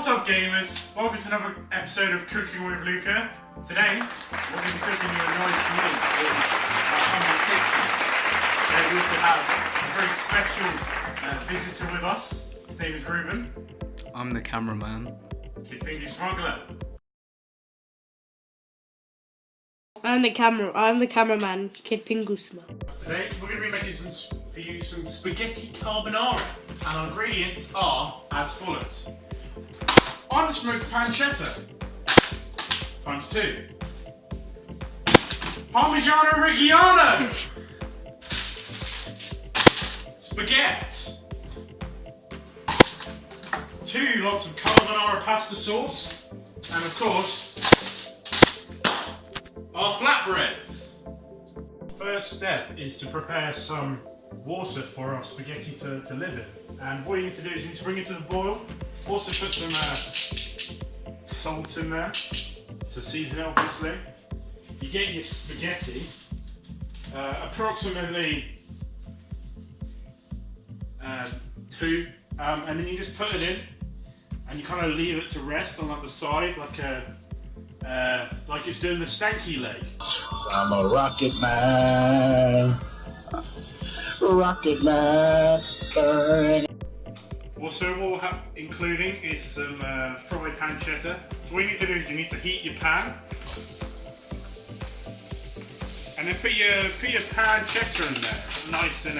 What's up, gamers? Welcome to another episode of Cooking with Luka. Today, we're going to be cooking you a nice meal in our humble kitchen. Today we also have a very special visitor with us. His name is Reuben. I'm the cameraman. KidPinguSmuggler. I'm the cameraman, KidPinguSmuggler. Today, we're going to be making for you some spaghetti carbonara. And our ingredients are as follows. Unsmoked pancetta, ×2. Parmigiano Reggiano. Spaghetti. 2 lots of carbonara pasta sauce. And of course, our flatbreads. First step is to prepare some water for our spaghetti to live in. And what you need to do is you need to bring it to the boil. Also put some salt in there to season it, obviously. You get your spaghetti, approximately 2, and then you just put it in and you kind of leave it to rest on like the side like it's doing the stanky leg. I'm a rocket man. Rocket man. Burn. Also, what we'll have including is some fried pancetta. So what you need to do is you need to heat your pan, and then put your pancetta in there, nice and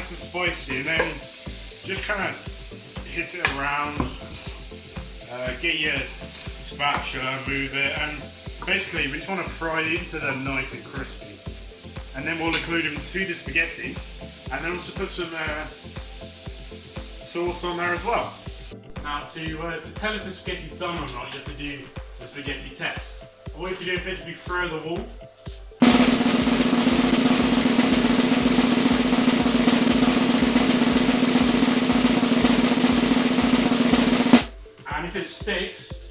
spicy, and then just kind of hit it around. Get your spatula, move it, and basically we just want to fry it into them nice and crispy. And then we'll include them to the spaghetti, and then also put some sauce on there as well. Now to tell if the spaghetti's done or not, you have to do the spaghetti test. All you have to do is basically throw the wall. And if it sticks,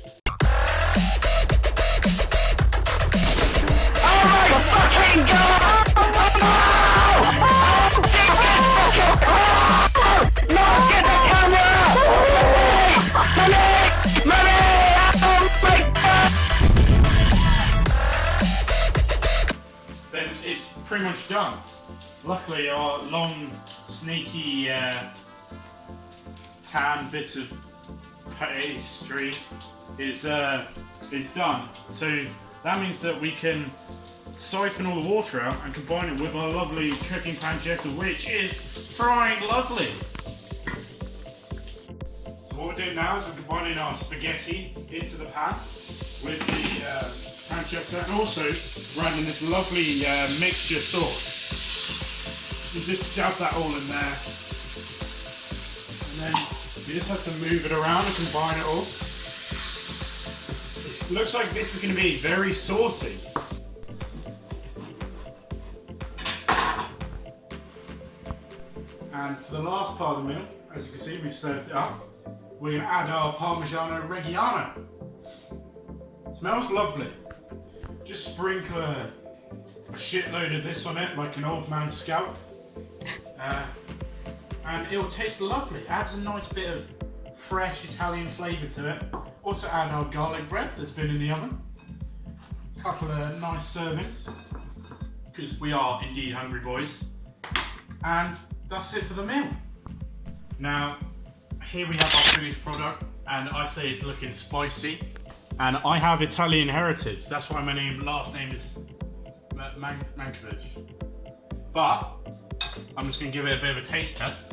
Oh my fucking god! No, get the camera! Money! Oh my god! then it's pretty much done. Luckily, our long, sneaky tan bit of pastry is done. So that means that we can siphon all the water out and combine it with our lovely cooking pancetta, which is frying lovely. So what we're doing now is we're combining our spaghetti into the pan with the pancetta, and also running this lovely mixture sauce. You just dab that all in there, and then you just have to move it around and combine it all. It looks like this is going to be very saucy. And for the last part of the meal, as you can see, we've served it up. We're going to add our Parmigiano Reggiano. Smells lovely. Just sprinkle a shitload of this on it, like an old man's scalp. And it will taste lovely. Adds a nice bit of fresh Italian flavour to it. Also add our garlic bread that's been in the oven. A couple of nice servings, because we are indeed hungry boys. And that's it for the meal. Now, here we have our finished product, and I say it's looking spicy. And I have Italian heritage. That's why my last name is Mankiewicz. But I'm just going to give it a bit of a taste test.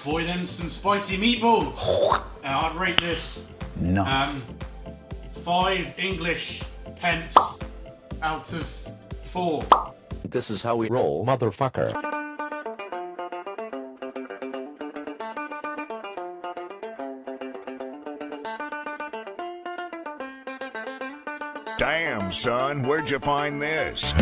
Boy, them some spicy meatballs. I'd rate this 5 English pence out of 4. This is how we roll, motherfucker. Damn, son, where'd you find this?